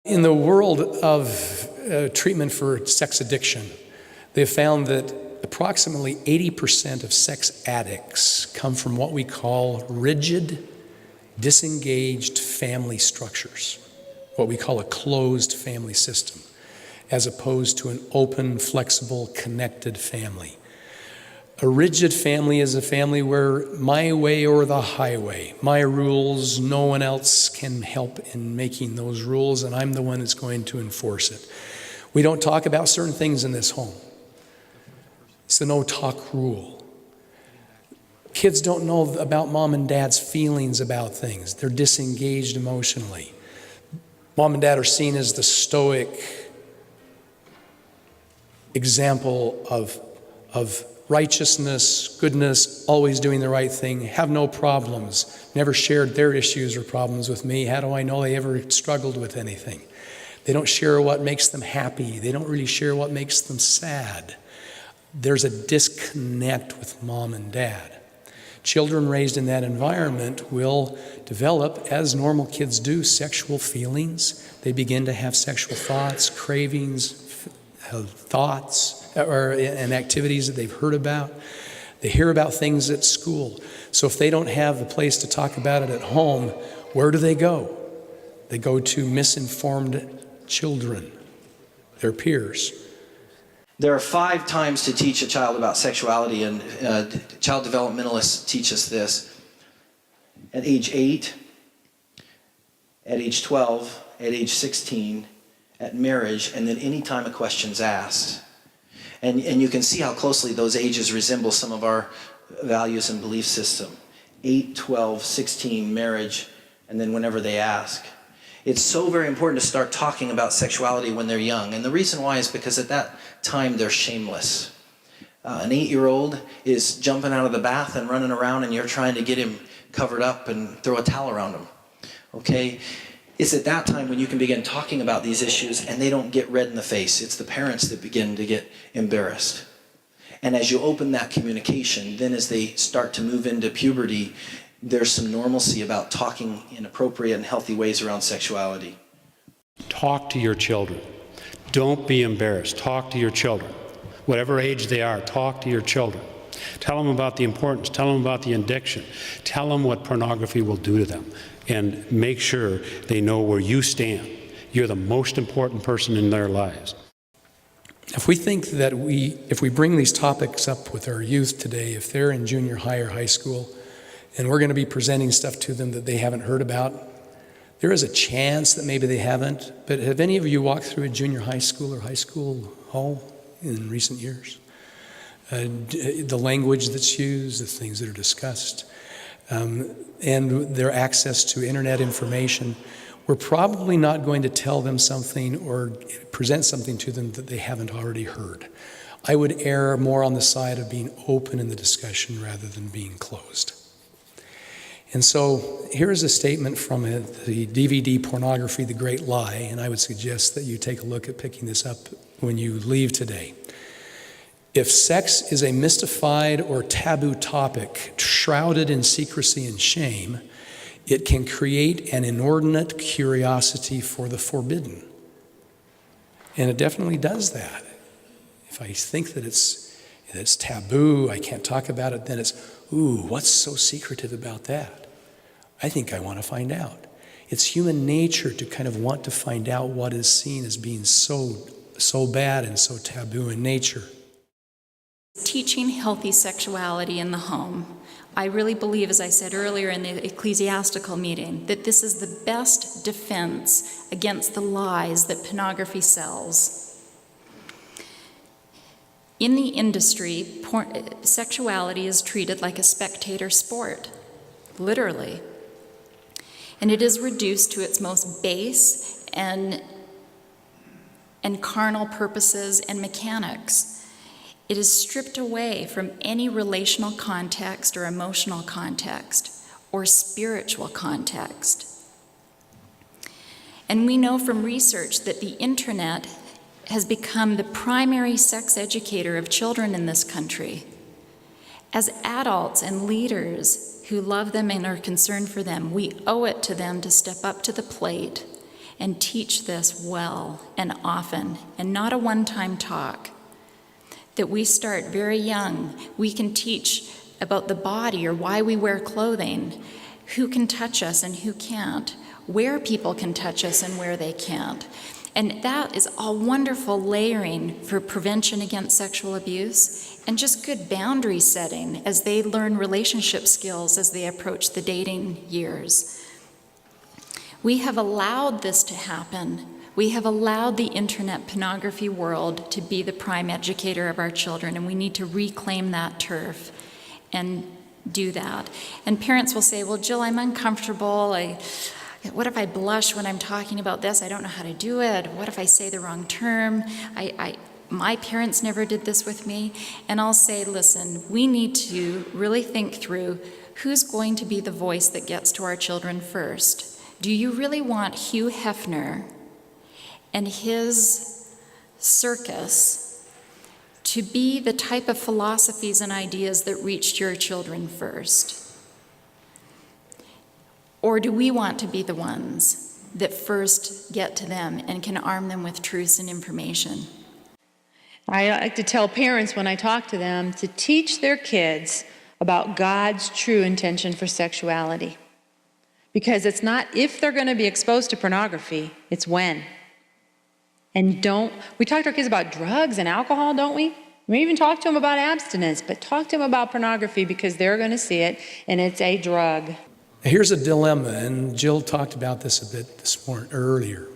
In the world of treatment for sex addiction, they've found that approximately 80% of sex addicts come from what we call rigid, disengaged family structures, what we call a closed family system, as opposed to an open, flexible, connected family. A rigid family is a family where my way or the highway, my rules, no one else can help in making those rules, and I'm the one that's going to enforce it. We don't talk about certain things in this home. It's the no-talk rule. Kids don't know about mom and dad's feelings about things. They're disengaged emotionally. Mom and dad are seen as the stoic example of righteousness, goodness, always doing the right thing, have no problems, never shared their issues or problems with me. How do I know they ever struggled with anything? They don't share what makes them happy. They don't really share what makes them sad. There's a disconnect with mom and dad. Children raised in that environment will develop, as normal kids do, sexual feelings. They begin to have sexual thoughts, cravings, and activities that they've heard about. They hear about things at school. So if they don't have a place to talk about it at home, where do they go? They go to misinformed children, their peers. There are 5 times to teach a child about sexuality, and child developmentalists teach us this. At age 8, at age 12, at age 16, at marriage, and then any time a question's asked. And you can see how closely those ages resemble some of our values and belief system. 8, 12, 16, marriage, and then whenever they ask. It's so very important to start talking about sexuality when they're young. And the reason why is because at that time they're shameless. An 8-year-old is jumping out of the bath and running around, and you're trying to get him covered up and throw a towel around him. Okay? It's at that time when you can begin talking about these issues and they don't get red in the face. It's the parents that begin to get embarrassed. And as you open that communication, then as they start to move into puberty, there's some normalcy about talking in appropriate and healthy ways around sexuality. Talk to your children. Don't be embarrassed. Talk to your children. Whatever age they are, talk to your children. Tell them about the importance. Tell them about the addiction. Tell them what pornography will do to them. And make sure they know where you stand. You're the most important person in their lives. If we think that if we bring these topics up with our youth today, if they're in junior high or high school, and we're going to be presenting stuff to them that they haven't heard about, there is a chance that maybe they haven't. But have any of you walked through a junior high school or high school hall in recent years? The language that's used, the things that are discussed, and their access to internet information, we're probably not going to tell them something or present something to them that they haven't already heard. I would err more on the side of being open in the discussion rather than being closed. And so here is a statement from the DVD Pornography, The Great Lie, and I would suggest that you take a look at picking this up when you leave today. If sex is a mystified or taboo topic shrouded in secrecy and shame, it can create an inordinate curiosity for the forbidden. And it definitely does that. If I think that it's taboo, I can't talk about it, then it's, ooh, what's so secretive about that? I think I want to find out. It's human nature to kind of want to find out what is seen as being so bad and so taboo in nature. Teaching healthy sexuality in the home. I really believe, as I said earlier in the ecclesiastical meeting, that this is the best defense against the lies that pornography sells. In the industry, sexuality is treated like a spectator sport, literally. And it is reduced to its most base and carnal purposes and mechanics. It is stripped away from any relational context or emotional context or spiritual context. And we know from research that the internet has become the primary sex educator of children in this country. As adults and leaders who love them and are concerned for them, we owe it to them to step up to the plate and teach this well and often, and not a one-time talk. That we start very young. We can teach about the body or why we wear clothing, who can touch us and who can't, where people can touch us and where they can't. And that is all wonderful layering for prevention against sexual abuse and just good boundary setting as they learn relationship skills as they approach the dating years. We have allowed this to happen. We have allowed the internet pornography world to be the prime educator of our children, and we need to reclaim that turf and do that. And parents will say, well, Jill, I'm uncomfortable. What if I blush when I'm talking about this? I don't know how to do it. What if I say the wrong term? My parents never did this with me. And I'll say, listen, we need to really think through who's going to be the voice that gets to our children first. Do you really want Hugh Hefner and his circus to be the type of philosophies and ideas that reached your children first? Or do we want to be the ones that first get to them and can arm them with truths and information? I like to tell parents when I talk to them to teach their kids about God's true intention for sexuality. Because it's not if they're going to be exposed to pornography, it's when. And we talk to our kids about drugs and alcohol, don't we? We even talk to them about abstinence, but talk to them about pornography because they're going to see it, and it's a drug. Here's a dilemma, and Jill talked about this a bit this morning earlier.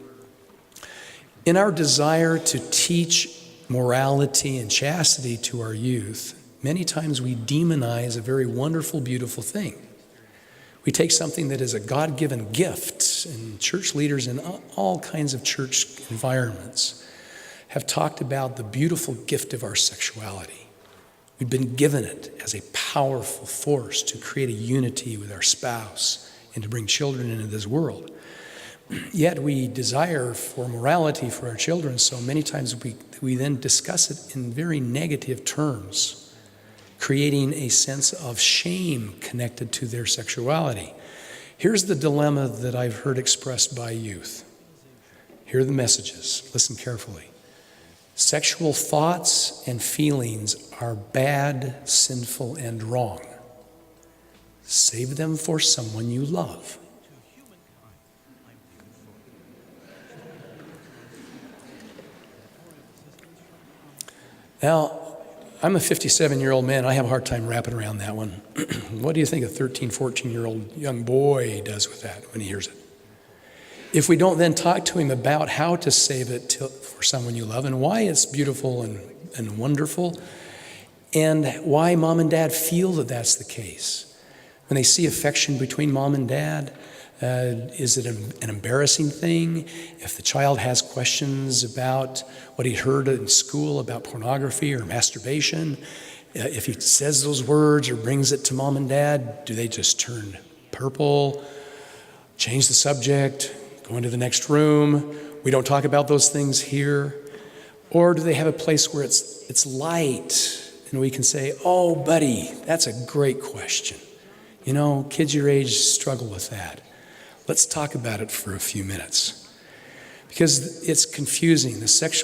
In our desire to teach morality and chastity to our youth, many times we demonize a very wonderful, beautiful thing. We take something that is a God-given gift, and church leaders in all kinds of church environments have talked about the beautiful gift of our sexuality. We've been given it as a powerful force to create a unity with our spouse and to bring children into this world. Yet we desire for morality for our children, so many times we then discuss it in very negative terms, creating a sense of shame connected to their sexuality. Here's the dilemma that I've heard expressed by youth. Here are the messages. Listen carefully. Sexual thoughts and feelings are bad, sinful, and wrong. Save them for someone you love. Now, I'm a 57-year-old man. I have a hard time wrapping around that one. What do you think a 13, 14-year-old young boy does with that when he hears it? If we don't then talk to him about how to save it for someone you love and why it's beautiful and wonderful and why mom and dad feel that that's the case. When they see affection between mom and dad, is it an embarrassing thing? If the child has questions about what he heard in school about pornography or masturbation, if he says those words or brings it to mom and dad, do they just turn purple, change the subject, go into the next room? We don't talk about those things here. Or do they have a place where it's light and we can say, oh, buddy, that's a great question. You know, kids your age struggle with that. Let's talk about it for a few minutes. Because it's confusing.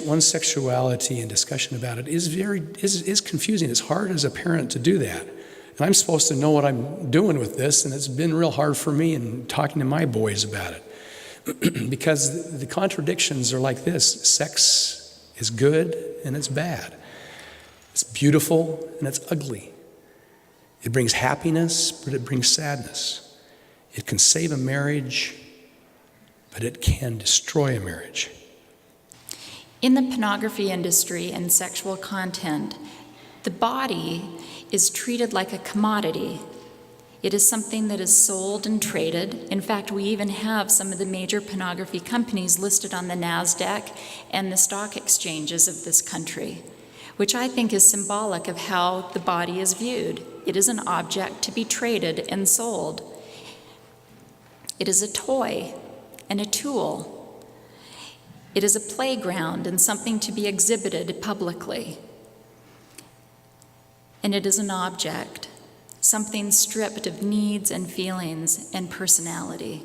One's sexuality and discussion about it is confusing. It's hard as a parent to do that. And I'm supposed to know what I'm doing with this, and it's been real hard for me in talking to my boys about it. Because the contradictions are like this. Sex is good and it's bad. It's beautiful and it's ugly. It brings happiness, but it brings sadness. It can save a marriage, but it can destroy a marriage. In the pornography industry and sexual content, the body is treated like a commodity. It is something that is sold and traded. In fact, we even have some of the major pornography companies listed on the NASDAQ and the stock exchanges of this country, which I think is symbolic of how the body is viewed. It is an object to be traded and sold. It is a toy and a tool. It is a playground and something to be exhibited publicly. And it is an object, something stripped of needs and feelings and personality.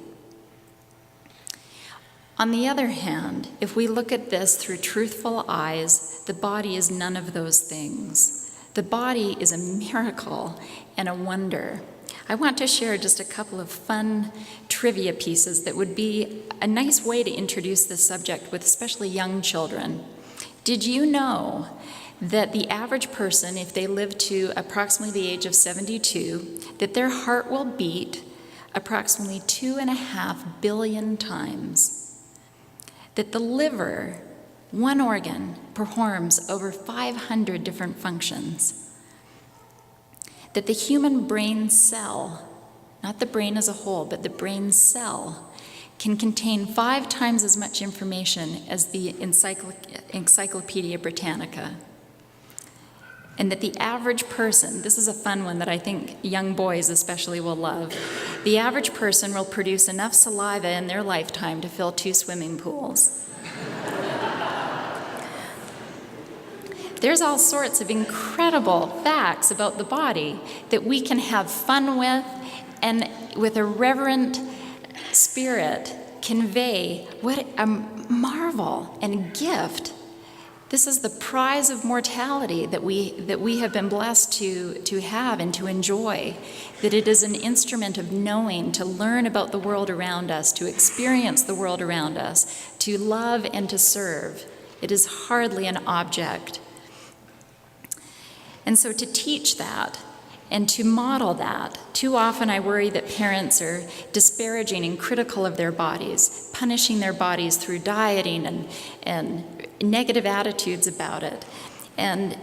On the other hand, if we look at this through truthful eyes, the body is none of those things. The body is a miracle and a wonder. I want to share just a couple of fun trivia pieces that would be a nice way to introduce this subject with especially young children. Did you know that the average person, if they live to approximately the age of 72, that their heart will beat approximately 2.5 billion times? That the liver, one organ, performs over 500 different functions. That the human brain cell, not the brain as a whole, but the brain cell, can contain 5 times as much information as the Encyclopedia Britannica. And that the average person, this is a fun one that I think young boys especially will love, the average person will produce enough saliva in their lifetime to fill 2 swimming pools. There's all sorts of incredible facts about the body that we can have fun with and with a reverent spirit convey what a marvel and gift. This is the prize of mortality that we have been blessed to have and to enjoy, that it is an instrument of knowing, to learn about the world around us, to experience the world around us, to love and to serve. It is hardly an object. And so to teach that and to model that, too often I worry that parents are disparaging and critical of their bodies, punishing their bodies through dieting and negative attitudes about it. And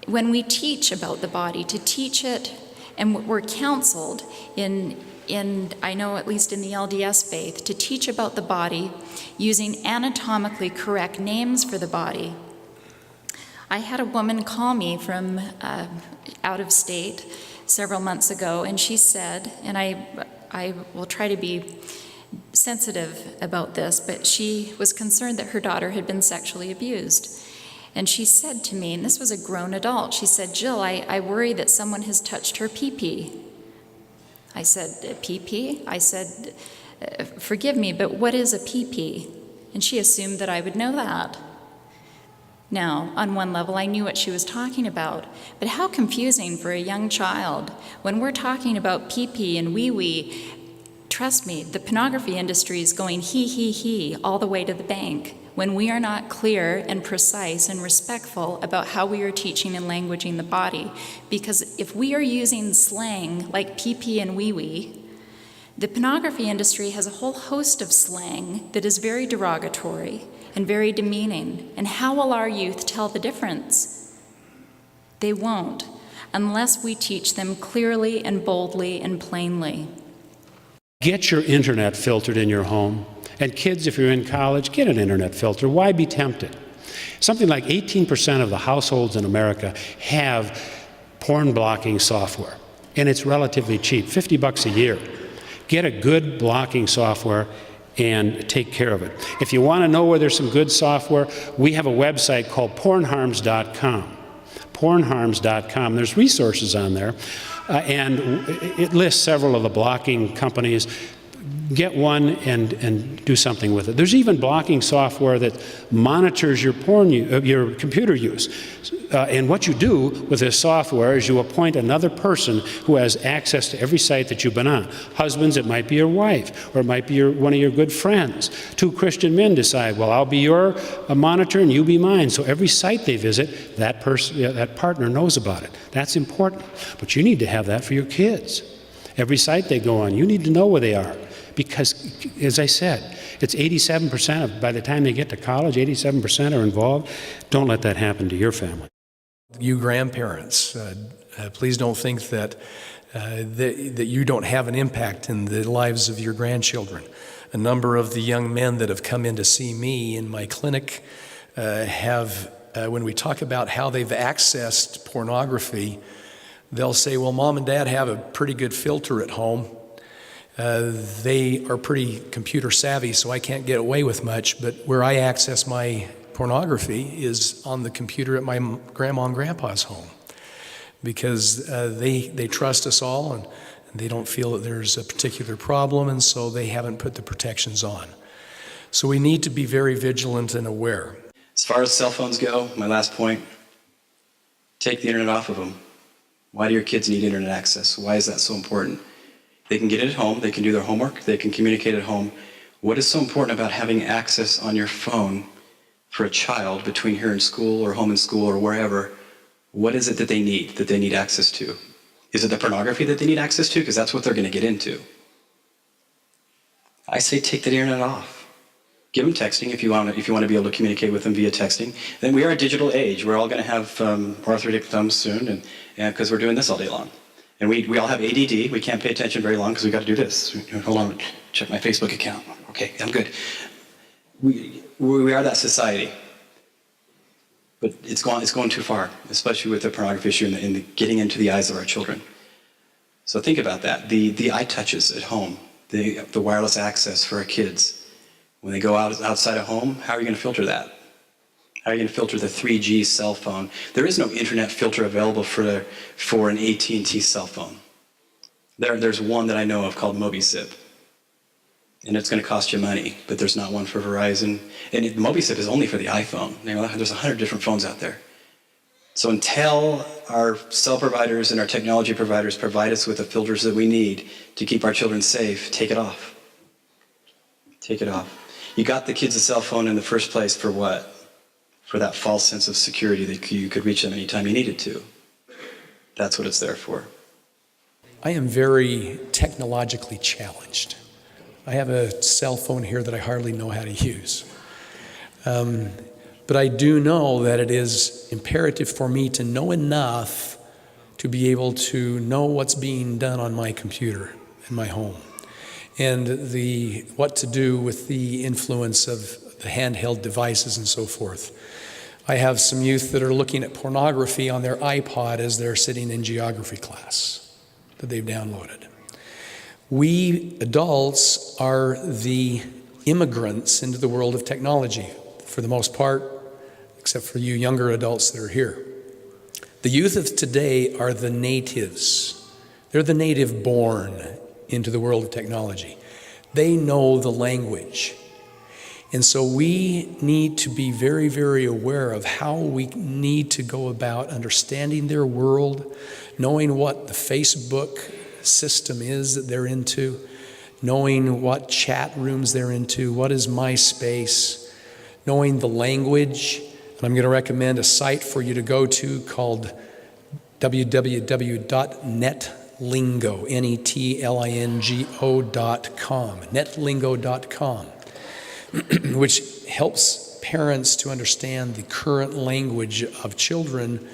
when we teach about the body, to teach it, and we're counseled in I know at least in the LDS faith, to teach about the body using anatomically correct names for the body. I had a woman call me from out of state several months ago, and she said, and I will try to be sensitive about this, but she was concerned that her daughter had been sexually abused. And she said to me, and this was a grown adult, she said, "Jill, I worry that someone has touched her pee-pee." I said, "Pee-pee?" I said, "Forgive me, but what is a pee-pee?" And she assumed that I would know that. Now, on one level, I knew what she was talking about, but how confusing for a young child when we're talking about pee-pee and wee-wee. Trust me, the pornography industry is going he all the way to the bank when we are not clear and precise and respectful about how we are teaching and languaging the body. Because if we are using slang like pee-pee and wee-wee, the pornography industry has a whole host of slang that is very derogatory and very demeaning. And how will our youth tell the difference? They won't, unless we teach them clearly and boldly and plainly. Get your internet filtered in your home. And kids, if you're in college, get an internet filter. Why be tempted? Something like 18% of the households in America have porn blocking software. And it's relatively cheap, $50 a year. Get a good blocking software and take care of it. If you want to know where there's some good software, we have a website called pornharms.com. Pornharms.com. There's resources on there, and it lists several of the blocking companies. Get one and do something with it. There's even blocking software that monitors your your computer use. And what you do with this software is you appoint another person who has access to every site that you've been on. Husbands, it might be your wife, or it might be one of your good friends. 2 Christian men decide, well, I'll be your monitor and you be mine. So every site they visit, that partner knows about it. That's important. But you need to have that for your kids. Every site they go on, you need to know where they are. Because, as I said, it's 87% by the time they get to college, 87% are involved. Don't let that happen to your family. You grandparents, please don't think that you don't have an impact in the lives of your grandchildren. A number of the young men that have come in to see me in my clinic have, when we talk about how they've accessed pornography, they'll say, well, Mom and Dad have a pretty good filter at home. They are pretty computer savvy, so I can't get away with much, but where I access my pornography is on the computer at my grandma and grandpa's home, because they trust us all and they don't feel that there's a particular problem, and so they haven't put the protections on. So we need to be very vigilant and aware. As far as cell phones go, my last point, take the internet off of them. Why do your kids need internet access? Why is that so important? They can get it at home, they can do their homework, they can communicate at home. What is so important about having access on your phone for a child between here and school or home and school or wherever? What is it that they need access to? Is it the pornography that they need access to? Because that's what they're going to get into. I say take the internet off. Give them texting if you want to be able to communicate with them via texting. Then we are a digital age. We're all going to have arthritic thumbs soon, and because we're doing this all day long. And we all have ADD. We can't pay attention very long because we've got to do this. Hold on, check my Facebook account. Okay, I'm good. We are that society. But it's going too far, especially with the pornography issue and the getting into the eyes of our children. So think about that. The eye touches at home, the wireless access for our kids. When they go outside of home, how are you going to filter that? How are you going to filter the 3G cell phone? There is no internet filter available for an AT&T cell phone. There's one that I know of called MobiSip. And it's going to cost you money, but there's not one for Verizon. And MobiSip is only for the iPhone. There's 100 different phones out there. So until our cell providers and our technology providers provide us with the filters that we need to keep our children safe, take it off. Take it off. You got the kids a cell phone in the first place for what? For that false sense of security that you could reach them anytime you needed to. That's what it's there for. I am very technologically challenged. I have a cell phone here that I hardly know how to use. But I do know that it is imperative for me to know enough to be able to know what's being done on my computer in my home, and what to do with the influence of the handheld devices and so forth. I have some youth that are looking at pornography on their iPod as they're sitting in geography class that they've downloaded. We adults are the immigrants into the world of technology, for the most part, except for you younger adults that are here. The youth of today are the natives. They're the native born into the world of technology. They know the language. And so we need to be very, very aware of how we need to go about understanding their world, knowing what the Facebook system is that they're into, knowing what chat rooms they're into, what is MySpace, knowing the language. And I'm going to recommend a site for you to go to called www.netlingo, netlingo.com, netlingo.com, which helps parents to understand the current language of children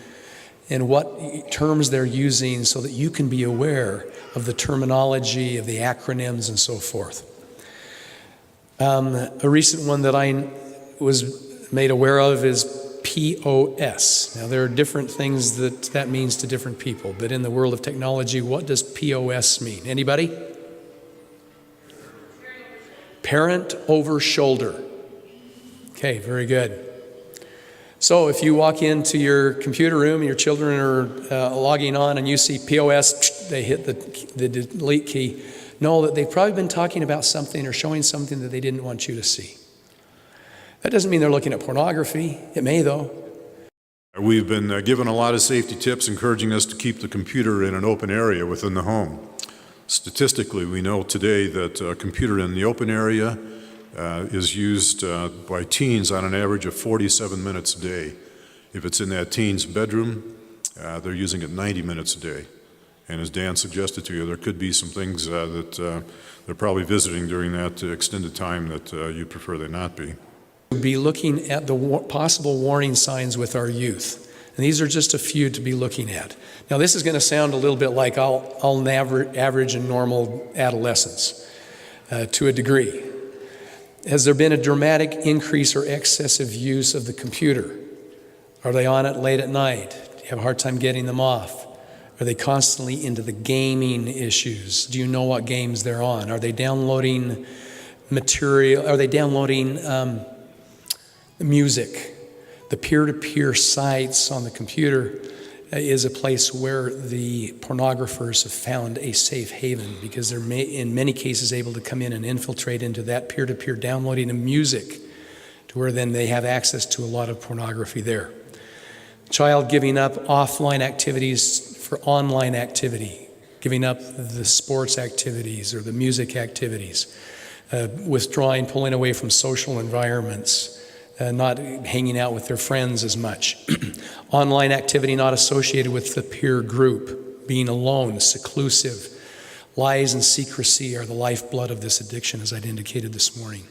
and what terms they're using so that you can be aware of the terminology, of the acronyms, and so forth. A recent one that I was made aware of is POS. Now, there are different things that means to different people, but in the world of technology, what does POS mean? Anybody? Parent over shoulder. Okay, very good. So if you walk into your computer room and your children are logging on and you see POS, they hit the delete key, know that they've probably been talking about something or showing something that they didn't want you to see. That doesn't mean they're looking at pornography. It may, though. We've been given a lot of safety tips encouraging us to keep the computer in an open area within the home. Statistically, we know today that a computer in the open area is used by teens on an average of 47 minutes a day. If it's in that teen's bedroom, they're using it 90 minutes a day. And as Dan suggested to you, there could be some things that they're probably visiting during that extended time that you'd prefer they not be. Be looking at the possible warning signs with our youth. And these are just a few to be looking at. Now, this is going to sound a little bit like all average and normal adolescents to a degree. Has there been a dramatic increase or excessive use of the computer? Are they on it late at night? Do you have a hard time getting them off? Are they constantly into the gaming issues? Do you know what games they're on? Are they downloading material? Are they downloading music? The peer-to-peer sites on the computer is a place where the pornographers have found a safe haven, because they're in many cases able to come in and infiltrate into that peer-to-peer downloading of music, to where then they have access to a lot of pornography there. Child giving up offline activities for online activity, giving up the sports activities or the music activities, withdrawing, pulling away from social environments, not hanging out with their friends as much. Online activity not associated with the peer group, being alone, seclusive. Lies and secrecy are the lifeblood of this addiction, as I'd indicated this morning.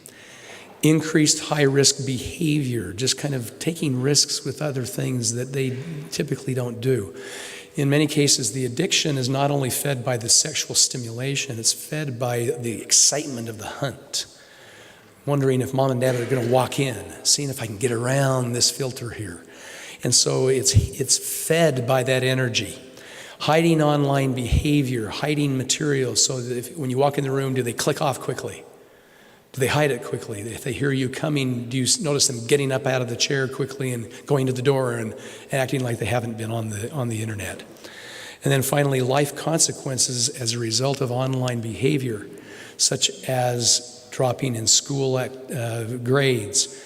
Increased high-risk behavior, just kind of taking risks with other things that they typically don't do. In many cases, the addiction is not only fed by the sexual stimulation, it's fed by the excitement of the hunt. Wondering if mom and dad are going to walk in, seeing if I can get around this filter here. And so it's fed by that energy. Hiding online behavior, hiding materials, so that when you walk in the room, do they click off quickly? Do they hide it quickly? If they hear you coming, do you notice them getting up out of the chair quickly and going to the door and acting like they haven't been on the internet? And then finally, life consequences as a result of online behavior, such as dropping in school grades,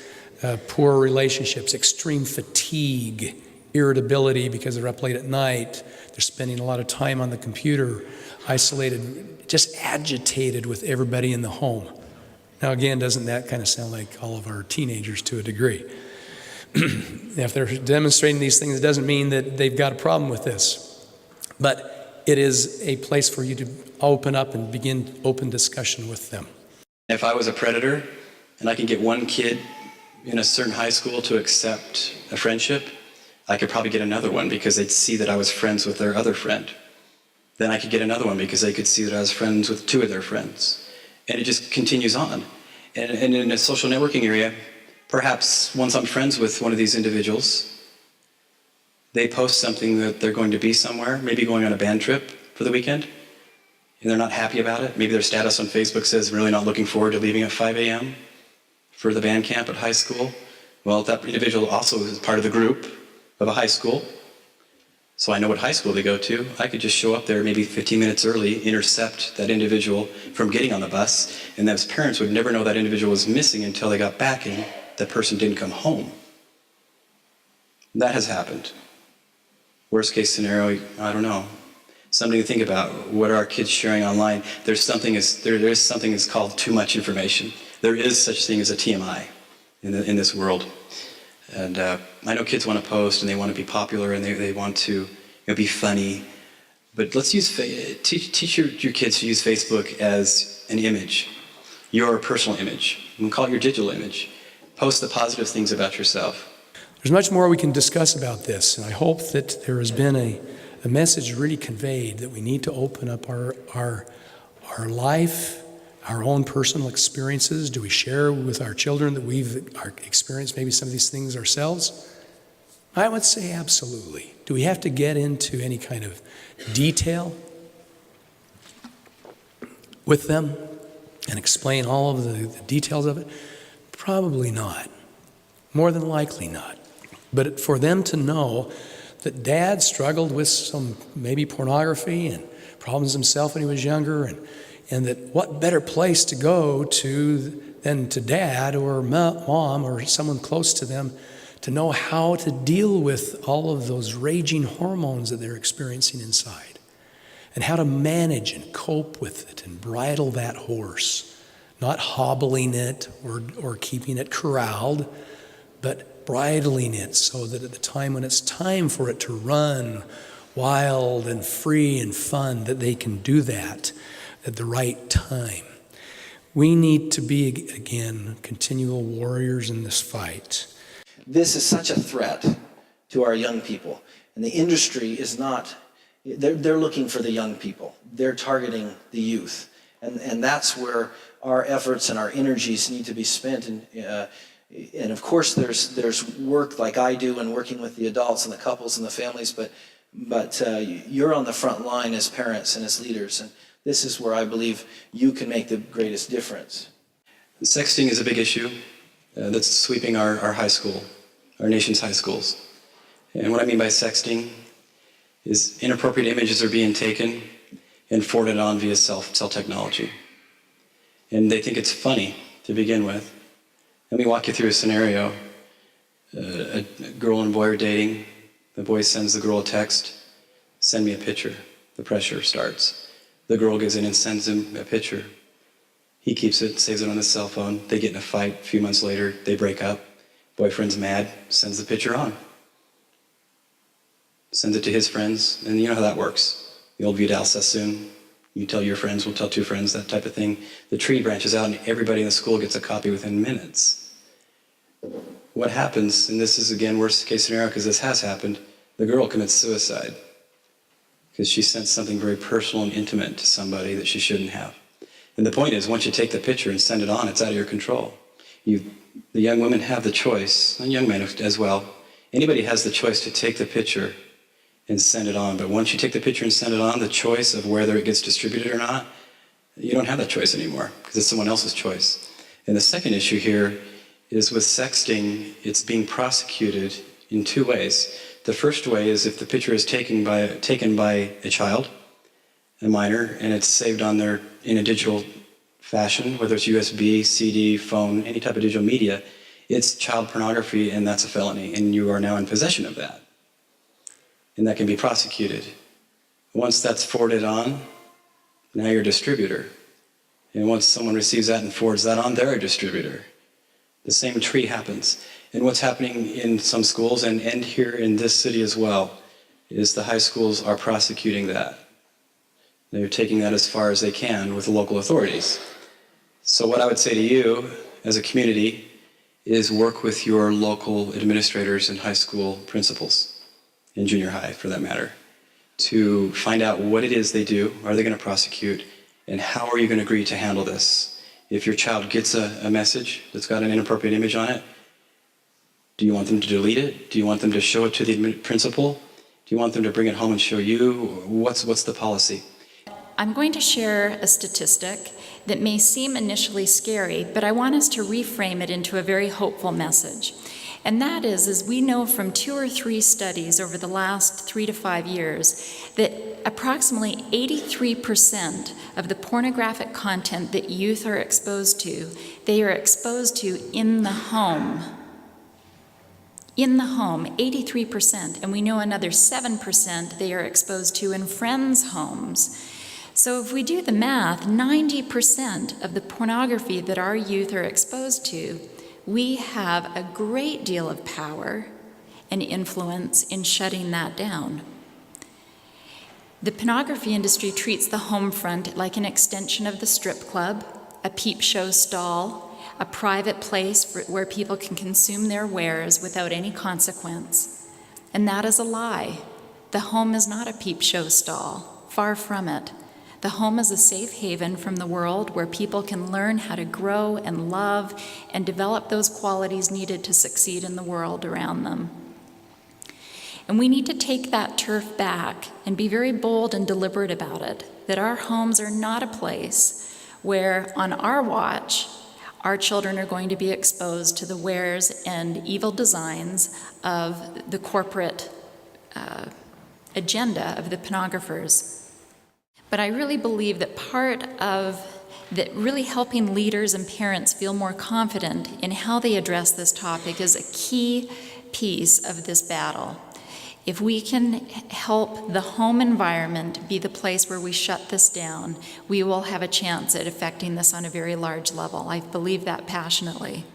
poor relationships, extreme fatigue, irritability because they're up late at night, they're spending a lot of time on the computer, isolated, just agitated with everybody in the home. Now again, doesn't that kind of sound like all of our teenagers to a degree? If they're demonstrating these things, it doesn't mean that they've got a problem with this. But it is a place for you to open up and begin open discussion with them. If I was a predator and I can get one kid in a certain high school to accept a friendship, I could probably get another one because they'd see that I was friends with their other friend. Then I could get another one because they could see that I was friends with two of their friends. And it just continues on. And in a social networking area, perhaps once I'm friends with one of these individuals, they post something that they're going to be somewhere, maybe going on a band trip for the weekend, and they're not happy about it. Maybe their status on Facebook says, really not looking forward to leaving at 5 a.m. for the band camp at high school. Well, that individual also is part of the group of a high school, so I know what high school they go to. I could just show up there maybe 15 minutes early, intercept that individual from getting on the bus, and those parents would never know that individual was missing until they got back and that person didn't come home. That has happened. Worst case scenario, I don't know. Something to think about. What are our kids sharing online? There is something that's called too much information. There is such thing as a TMI in this world. And I know kids want to post and they want to be popular and they want to be funny. But let's teach your kids to use Facebook as an image, your personal image. You can call it your digital image. Post the positive things about yourself. There's much more we can discuss about this, and I hope that there has been a message really conveyed that we need to open up our life, our own personal experiences. Do we share with our children that we've experienced maybe some of these things ourselves? I would say absolutely. Do we have to get into any kind of detail with them and explain all of the details of it? Probably not. More than likely not. But for them to know that Dad struggled with some maybe pornography and problems himself when he was younger, and that what better place to go to than to Dad or Mom or someone close to them to know how to deal with all of those raging hormones that they're experiencing inside, and how to manage and cope with it and bridle that horse, not hobbling it or keeping it corralled, but bridling it so that at the time when it's time for it to run wild and free and fun, that they can do that at the right time. We need to be, again, continual warriors in this fight. This is such a threat to our young people. And the industry is not, they're looking for the young people. They're targeting the youth. And that's where our efforts and our energies need to be spent. And of course, there's work like I do in working with the adults and the couples and the families, but you're on the front line as parents and as leaders, and this is where I believe you can make the greatest difference. Sexting is a big issue that's sweeping our high school, our nation's high schools. And what I mean by sexting is inappropriate images are being taken and forwarded on via cell technology. And they think it's funny to begin with. Let me walk you through a scenario. A girl and boy are dating. The boy sends the girl a text, "Send me a picture." The pressure starts. The girl goes in and sends him a picture. He keeps it, saves it on his cell phone. They get in a fight. A few months later, they break up. Boyfriend's mad, sends the picture on. Sends it to his friends, and you know how that works. The old Vidal Sassoon, you tell your friends, we'll tell two friends, that type of thing. The tree branches out and everybody in the school gets a copy within minutes. What happens, and this is again worst case scenario because this has happened, the girl commits suicide because she sent something very personal and intimate to somebody that she shouldn't have. And the point is, once you take the picture and send it on, it's out of your control. The young women have the choice, and young men as well. Anybody has the choice to take the picture and send it on. But once you take the picture and send it on, the choice of whether it gets distributed or not, you don't have that choice anymore because it's someone else's choice. And the second issue here is with sexting, it's being prosecuted in two ways. The first way is if the picture is taken by a child, a minor, and it's saved on there in a digital fashion, whether it's USB, CD, phone, any type of digital media, it's child pornography and that's a felony, and you are now in possession of that. And that can be prosecuted. Once that's forwarded on, now you're a distributor. And once someone receives that and forwards that on, they're a distributor. The same tree happens. And what's happening in some schools, and here in this city as well, is the high schools are prosecuting that. They're taking that as far as they can with the local authorities. So what I would say to you as a community is work with your local administrators and high school principals, and junior high for that matter, to find out what it is they do, are they going to prosecute, and how are you going to agree to handle this? If your child gets a message that's got an inappropriate image on it, do you want them to delete it? Do you want them to show it to the principal? Do you want them to bring it home and show you? What's the policy? I'm going to share a statistic that may seem initially scary, but I want us to reframe it into a very hopeful message. And that is we know from 2 or 3 studies over the last 3 to 5 years that approximately 83% of the pornographic content that youth are exposed to, they are exposed to in the home. In the home, 83%, and we know another 7% they are exposed to in friends' homes. So if we do the math, 90% of the pornography that our youth are exposed to, we have a great deal of power and influence in shutting that down. The pornography industry treats the home front like an extension of the strip club, a peep show stall, a private place where people can consume their wares without any consequence. And that is a lie. The home is not a peep show stall, far from it. The home is a safe haven from the world where people can learn how to grow and love and develop those qualities needed to succeed in the world around them. And we need to take that turf back and be very bold and deliberate about it, that our homes are not a place where, on our watch, our children are going to be exposed to the wares and evil designs of the corporate agenda of the pornographers. But I really believe that part of that really helping leaders and parents feel more confident in how they address this topic is a key piece of this battle. If we can help the home environment be the place where we shut this down, we will have a chance at affecting this on a very large level. I believe that passionately.